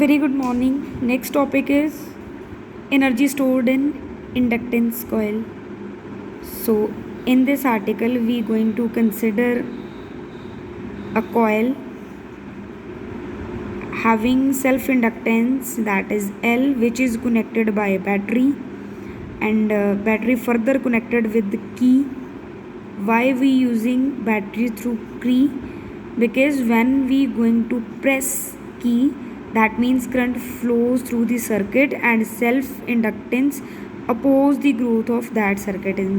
Very good morning. Next topic is energy stored in inductance coil. So in this article we going to consider a coil having self inductance, that is L, which is connected by a battery, and battery further connected with the key. Why we using battery through key? Because when we going to press key, that means current flows through the circuit and self inductance oppose the growth of that circuit in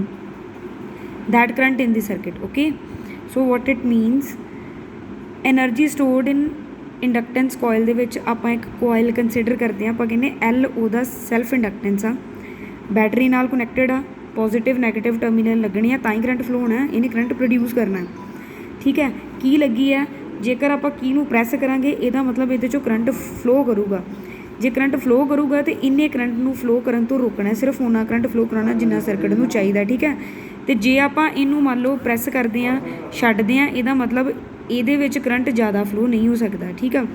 that current in the circuit. Okay, so what it means, energy stored in inductance coil ਦੇ ਵਿੱਚ ਆਪਾਂ ਇੱਕ ਕੋਇਲ consider ਕਰਦੇ ਹਾਂ। ਆਪਾਂ ਕਹਿੰਦੇ L ਉਹਦਾ self ਇੰਡਕਟੈਂਸ ਆ, ਬੈਟਰੀ ਨਾਲ ਕਨੈਕਟਡ ਆ, ਪੋਜ਼ੀਟਿਵ ਨੈਗੇਟਿਵ ਟਰਮੀਨਲ ਲੱਗਣੀ ਆ ਤਾਂ ਹੀ ਕਰੰਟ ਫਲੋ ਹੋਣਾ, ਇਹਨੇ ਕਰੰਟ ਪ੍ਰੋਡਿਊਸ ਕਰਨਾ। ਠੀਕ ਹੈ, ਕੀ ਲੱਗੀ ਹੈ, ਜੇਕਰ ਆਪਾਂ ਕੀ ਨੂੰ ਪ੍ਰੈਸ ਕਰਾਂਗੇ ਇਹਦਾ ਮਤਲਬ ਇਹਦੇ ਚੋਂ ਕਰੰਟ ਫਲੋ ਕਰੂਗਾ। ਜੇ ਕਰੰਟ ਫਲੋ ਕਰੂਗਾ ਤਾਂ ਇੰਨੇ ਕਰੰਟ ਨੂੰ ਫਲੋ ਕਰਨ ਤੋਂ ਰੋਕਣਾ, ਸਿਰਫ ਉਹਨਾਂ ਕਰੰਟ ਫਲੋ ਕਰਾਉਣਾ ਜਿੰਨਾ ਸਰਕਟ ਨੂੰ ਚਾਹੀਦਾ। ਠੀਕ ਹੈ, ਅਤੇ ਜੇ ਆਪਾਂ ਇਹਨੂੰ ਮੰਨ ਲਓ ਪ੍ਰੈਸ ਕਰਦੇ ਹਾਂ, ਛੱਡਦੇ ਹਾਂ, ਇਹਦਾ ਮਤਲਬ ਇਹਦੇ ਵਿੱਚ ਕਰੰਟ ਜ਼ਿਆਦਾ ਫਲੋ ਨਹੀਂ ਹੋ ਸਕਦਾ। ਠੀਕ ਆ,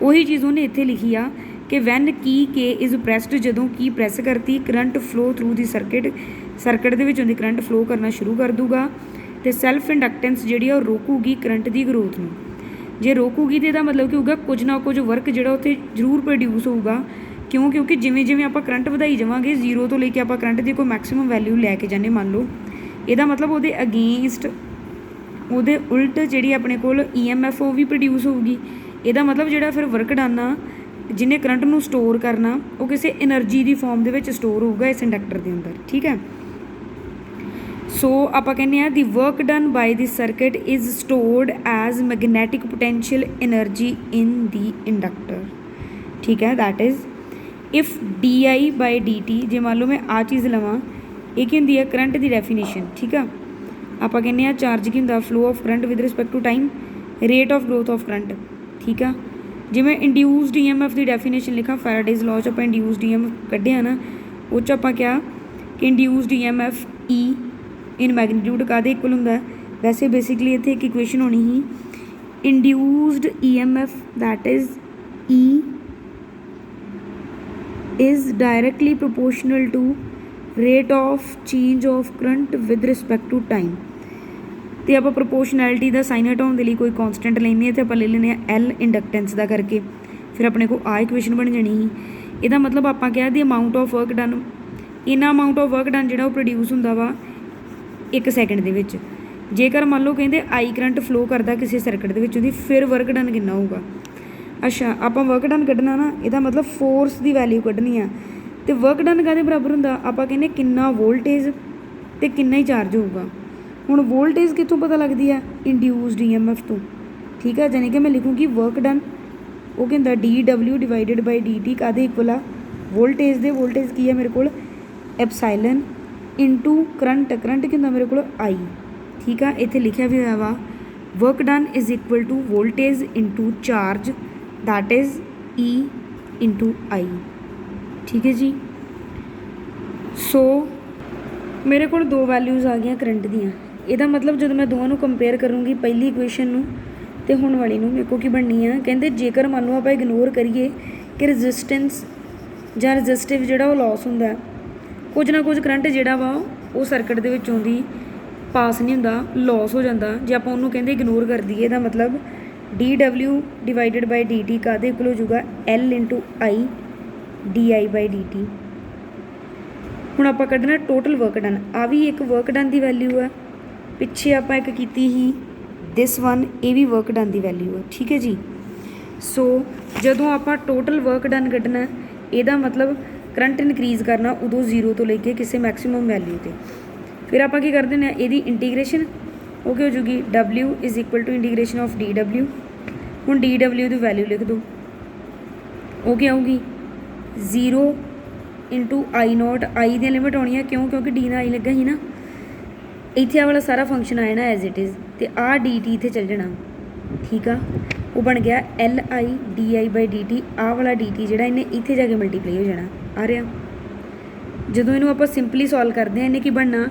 ਉਹੀ ਚੀਜ਼ ਉਹਨੇ ਇੱਥੇ ਲਿਖੀ ਆ ਕਿ van Ki K is pressed, ਜਦੋਂ ਕੀ ਪ੍ਰੈਸ ਕਰਤੀ ਕਰੰਟ ਫਲੋ ਥਰੂ ਦੀ ਸਰਕਟ ਦੇ ਵਿੱਚੋਂ ਦੀ ਕਰੰਟ ਫਲੋ ਕਰਨਾ ਸ਼ੁਰੂ ਕਰ ਦੂਗਾ, ਅਤੇ ਸੈਲਫ ਇੰਡਕਟੈਂਸ ਜਿਹੜੀ ਆ ਉਹ ਰੋਕੂਗੀ ਕਰੰਟ ਦੀ ਗਰੋਥ ਨੂੰ। ਜੇ ਰੋਕੂਗੀ ਤਾਂ ਇਹਦਾ ਮਤਲਬ ਕੀ ਹੋਊਗਾ, ਕੁਝ ਨਾ ਕੁਝ ਵਰਕ ਜਿਹੜਾ ਉੱਥੇ ਜ਼ਰੂਰ ਪ੍ਰੋਡਿਊਸ ਹੋਊਗਾ। ਕਿਉਂਕਿ ਜਿਵੇਂ ਜਿਵੇਂ ਆਪਾਂ ਕਰੰਟ ਵਧਾਈ ਜਾਵਾਂਗੇ, ਜ਼ੀਰੋ ਤੋਂ ਲੈ ਕੇ ਆਪਾਂ ਕਰੰਟ ਦੀ ਕੋਈ ਮੈਕਸੀਮਮ ਵੈਲਿਊ ਲੈ ਕੇ ਜਾਂਦੇ ਮੰਨ ਲਓ, ਇਹਦਾ ਮਤਲਬ ਉਹਦੇ ਅਗੇਂਸਟ ਉਹਦੇ ਉਲਟ ਜਿਹੜੀ ਆਪਣੇ ਕੋਲ EMF ਉਹ ਵੀ ਪ੍ਰੋਡਿਊਸ ਹੋਊਗੀ। ਇਹਦਾ ਮਤਲਬ ਜਿਹੜਾ ਫਿਰ ਵਰਕ ਡਨ ਆ, ਜਿਹਨੇ ਕਰੰਟ ਨੂੰ ਸਟੋਰ ਕਰਨਾ, ਉਹ ਕਿਸੇ ਐਨਰਜੀ ਦੀ ਫਾਰਮ ਦੇ ਵਿੱਚ ਸਟੋਰ ਹੋਊਗਾ ਇਸ ਇੰਡਕਟਰ ਦੇ ਅੰਦਰ। ਠੀਕ ਹੈ, ਸੋ ਆਪਾਂ ਕਹਿੰਦੇ ਹਾਂ the work done by the circuit is stored as magnetic potential energy in the inductor. ਠੀਕ ਹੈ, ਦੈਟ ਇਜ਼ ਇਫ DI/dt, ਜੇ ਮੰਨ ਲਓ ਮੈਂ ਆਹ ਚੀਜ਼ ਲਵਾਂ, ਇਹ ਕੀ ਹੁੰਦੀ ਹੈ ਕਰੰਟ ਦੀ ਡੈਫੀਨੇਸ਼ਨ। ਠੀਕ ਆ, ਆਪਾਂ ਕਹਿੰਦੇ ਹਾਂ ਚਾਰਜ ਕੀ ਹੁੰਦਾ, flow of current with respect to time, rate of growth of current. ਠੀਕ ਆ, ਜਿਵੇਂ ਇੰਡਿਊਸਡ EMF ਦੀ ਡੈਫੀਨੇਸ਼ਨ ਲਿਖਾਂ, ਫੈਰਾਡੇਜ਼ ਲਾਅ 'ਚ ਆਪਾਂ ਇੰਡਿਊਸਡ EMF ਕੱਢਿਆ ਨਾ, ਉਹ 'ਚ ਆਪਾਂ ਕਿਹਾ ਕਿ induced EMF E in magnitude ਕਾਹਦੇ ਇਕੁਅਲ ਹੁੰਦਾ। ਵੈਸੇ ਬੇਸਿਕਲੀ ਇੱਥੇ ਇੱਕ ਇਕੁਏਸ਼ਨ ਹੋਣੀ ਸੀ, induced EMF that is E is directly proportional to rate of change of current with respect to time। ਤੇ ਆਪਾਂ ਪ੍ਰੋਪੋਰਸ਼ਨੈਲਿਟੀ ਦਾ ਸਾਈਨ ਹਟਾਉਣ ਦੇ ਲਈ ਕੋਈ ਕੌਨਸਟੈਂਟ ਲੈਂਦੇ ਹਾਂ, ਅਤੇ ਆਪਾਂ ਲੈ ਲੈਂਦੇ ਹਾਂ L ਇੰਡਕਟੈਂਸ ਦਾ ਕਰਕੇ, ਫਿਰ ਆਪਣੇ ਕੋਲ ਆਹ ਇਕੁਏਸ਼ਨ ਬਣ ਜਾਣੀ ਸੀ। ਇਹਦਾ ਮਤਲਬ ਆਪਾਂ ਕਿਹਾ ਦੀ ਅਮਾਊਂਟ ਆਫ ਵਰਕ ਡਨ, ਇੰਨਾ ਅਮਾਊਂਟ ਆਫ ਵਰਕ ਡਨ ਜਿਹੜਾ ਉਹ ਪ੍ਰੋਡਿਊਸ ਹੁੰਦਾ ਵਾ 1 ਸੈਕਿੰਡ ਦੇ ਵਿੱਚ। ਜੇਕਰ ਮੰਨ ਲਓ ਕਹਿੰਦੇ I ਕਰੰਟ ਫਲੋ ਕਰਦਾ ਕਿਸੇ ਸਰਕਟ ਦੇ ਵਿੱਚ, ਉਹਦੀ ਫਿਰ ਵਰਕ ਡਨ ਕਿੰਨਾ ਹੋਊਗਾ। ਅੱਛਾ, ਆਪਾਂ ਵਰਕ ਡਨ ਕੱਢਣਾ ਨਾ, ਇਹਦਾ ਮਤਲਬ ਫੋਰਸ ਦੀ ਵੈਲਿਊ ਕੱਢਣੀ ਆ, ਅਤੇ ਵਰਕ ਡਨ ਕਾਹਦੇ ਬਰਾਬਰ ਹੁੰਦਾ, ਆਪਾਂ ਕਹਿੰਦੇ ਕਿੰਨਾ ਵੋਲਟੇਜ ਅਤੇ ਕਿੰਨਾ ਹੀ ਚਾਰਜ ਹੋਊਗਾ। ਹੁਣ ਵੋਲਟੇਜ ਕਿੱਥੋਂ ਪਤਾ ਲੱਗਦੀ ਆ, ਇੰਡਿਊਸਡ EMF ਤੋਂ। ਠੀਕ ਆ, ਜਾਣੀ ਕਿ ਮੈਂ ਲਿਖੂੰਗੀ ਵਰਕ ਡਨ, ਉਹ ਕਹਿੰਦਾ dW/dt ਕਾਹਦੇ ਇਕੁਅਲ ਆ, ਵੋਲਟੇਜ ਦੇ। ਵੋਲਟੇਜ ਕੀ ਆ ਮੇਰੇ ਕੋਲ, ਐਪਸਾਈਲਨ ਇਨਟੂ ਕਰੰਟ ਕੀ ਹੁੰਦਾ ਮੇਰੇ ਕੋਲ I। ਠੀਕ ਆ, ਇੱਥੇ ਲਿਖਿਆ ਵੀ ਹੋਇਆ ਵਾ work done is equal to voltage into charge that is E into I। ਠੀਕ ਹੈ ਜੀ, ਸੋ ਮੇਰੇ ਕੋਲ ਦੋ ਵੈਲਿਊਜ਼ ਆ ਗਈਆਂ ਕਰੰਟ ਦੀਆਂ। ਇਹਦਾ ਮਤਲਬ ਜਦੋਂ ਮੈਂ ਦੋਵਾਂ ਨੂੰ ਕੰਪੇਅਰ ਕਰੂੰਗੀ, ਪਹਿਲੀ ਇਕੁਏਸ਼ਨ ਨੂੰ ਅਤੇ ਹੁਣ ਵਾਲੀ ਨੂੰ, ਮੇਰੇ ਕੋਲ ਕੀ ਬਣਨੀ ਆ, ਕਹਿੰਦੇ ਜੇਕਰ ਮੰਨ ਲਓ ਆਪਾਂ ਇਗਨੋਰ ਕਰੀਏ ਕਿ ਰੈਜ਼ਿਸਟੈਂਸ ਜਾਂ ਰੈਜ਼ਿਸਟਿਵ ਜਿਹੜਾ ਉਹ ਲੋਸ ਹੁੰਦਾ, ਕੁਝ ਨਾ ਕੁਝ ਕਰੰਟ ਜਿਹੜਾ ਵਾ ਉਹ ਸਰਕਟ ਦੇ ਵਿੱਚੋਂ ਦੀ ਪਾਸ ਨਹੀਂ ਹੁੰਦਾ, ਲੋਸ ਹੋ ਜਾਂਦਾ। ਜੇ ਆਪਾਂ ਉਹਨੂੰ ਕਹਿੰਦੇ ਇਗਨੋਰ ਕਰ ਦਈਏ, ਇਹਦਾ ਮਤਲਬ dW/dt ਕਾਹਦੇ ਇਕੁਅਲ ਹੋ ਜਾਊਗਾ, L ਇਨਟੂ I DI/dt। ਹੁਣ ਆਪਾਂ ਕੱਢਣਾ ਟੋਟਲ ਵਰਕ ਡਨ, ਆ ਵੀ ਇੱਕ ਵਰਕ ਡਨ ਦੀ ਵੈਲਿਊ ਆ, ਪਿੱਛੇ ਆਪਾਂ ਇੱਕ ਕੀਤੀ ਸੀ ਦਿਸ ਵਨ, ਇਹ ਵੀ ਵਰਕ ਡਨ ਦੀ ਵੈਲਿਊ ਆ। ਠੀਕ ਹੈ ਜੀ, ਸੋ ਜਦੋਂ ਆਪਾਂ ਟੋਟਲ ਵਰਕ ਡਨ ਕੱਢਣਾ, ਇਹਦਾ ਮਤਲਬ ਕਰੰਟ ਇਨਕਰੀਜ਼ ਕਰਨਾ ਉਦੋਂ ਜ਼ੀਰੋ ਤੋਂ ਲੈ ਕੇ ਕਿਸੇ ਮੈਕਸੀਮਮ ਵੈਲਿਊ 'ਤੇ। ਫਿਰ ਆਪਾਂ ਕੀ ਕਰਦੇ ਨੇ, ਇਹਦੀ ਇੰਟੀਗ੍ਰੇਸ਼ਨ, ਉਹ ਕੀ ਹੋ ਜੂਗੀ W is equal to integration of DW। ਹੁਣ DW ਦੀ ਵੈਲਿਊ ਲਿਖ ਦਿਓ, ਉਹ ਕੀ ਆਊਗੀ 0 ਇੰਟੂ I0। I ਦੀਆਂ ਲਿਮਿਟ ਆਉਣੀ ਆ, ਕਿਉਂਕਿ D ਦਾ I ਲੱਗਾ ਸੀ ਨਾ, ਇੱਥੇ ਆਹ ਵਾਲਾ ਸਾਰਾ ਫੰਕਸ਼ਨ ਆਇਆ ਨਾ ਐਜ਼ ਇਟ ਇਜ਼, ਅਤੇ ਆਹ DT ਇੱਥੇ ਚੱਲ ਜਾਣਾ। ਠੀਕ ਆ, ਉਹ ਬਣ ਗਿਆ LI DI/dt। ਆਹ ਵਾਲਾ DT ਜਿਹੜਾ ਇਹਨੇ ਇੱਥੇ ਜਾ ਕੇ ਮਲਟੀਪਲਾਈ ਹੋ ਜਾਣਾ, ਆ ਰਿਹਾ। ਜਦੋਂ ਇਹਨੂੰ ਆਪਾਂ ਸਿੰਪਲੀ ਸੋਲਵ ਕਰਦੇ ਹਾਂ, ਇਹਨੇ ਕੀ ਬਣਨਾ,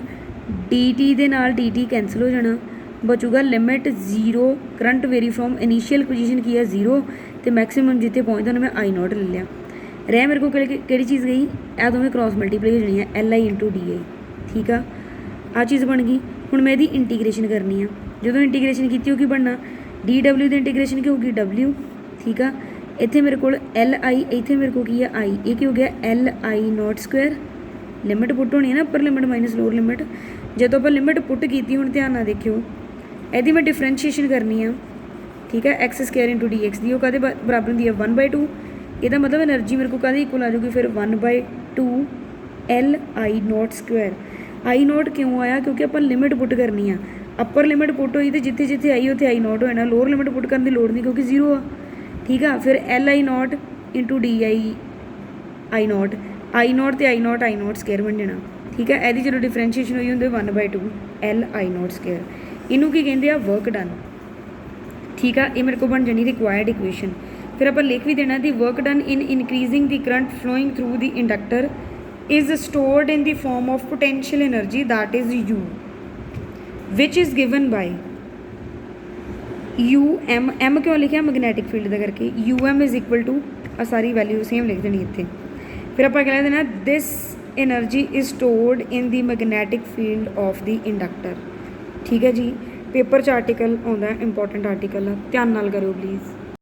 DT ਦੇ ਨਾਲ DT ਕੈਂਸਲ ਹੋ ਜਾਣਾ, ਬਚੂਗਾ limit 0 current vary from initial position ਕੀ ਹੈ 0 तो मैक्सीमम जितने पहुँचता उन्हें मैं आई नॉट ले लिया। रह मेरे को कि चीज़ गई, यह दोवें क्रॉस मल्टीप्लाई हो जानी है L I into D I. ठीक है, आ चीज़ बन गई। हुण मैं यदि इंटीग्रेशन करनी है, जो इंटीग्रेशन की की बनना डी डबल्यू की इंटीग्रेशन की होगी डबल्यू। ठीक है, इतने मेरे को एल आई, इतने मेरे को की है आई, ये की हो गया L I not square. Limit put होनी है ना, upper limit minus lower limit. जो आप लिमिट पुट की हूँ ध्यान ना देखियो, यदि मैं डिफरेंशिएशन करनी है। ठीक है, X square into D X दी कहते बराबर होंगी है 1/2। यदा मतलब एनर्जी मेरे को कहते इक्वल आ जाऊगी फिर 1/2 L I not square. I not क्यों आया, क्योंकि अपन लिमिट पुट करनी है। अपर लिमिट पुट हुई तो जिथे जिथे आई उत्थे आई नॉट होना, लोअर लिमिट पुट करने की लोड़ नहीं क्योंकि जीरो आ। ठीक है, फिर L I not into D I not, I not तो आई नॉट स्क्वायर बन जाना। ठीक है, यदि जो डिफरेंशिएशन हुई होंगे 1/2 एल आई नॉट स्क्वायर। इनू की कहते हैं वर्क डन। ठीक है, ये मेरे को बन जानी रिक्वायर्ड इक्वेशन। फिर आप लिख भी देना the work done in increasing the current flowing through the inductor is stored in the form of potential energy that is U, which is given by UM। M क्यों लिखा मैग्नेटिक फील्ड का करके, UM is equal to सारी value same लिख देनी इतने। फिर आप क्या देना, this energy is stored in the magnetic field of the inductor. ठीक है जी, पेपर च आर्टिकल आता इंपॉर्टेंट आर्टिकल, ध्यान नाल करो प्लीज़।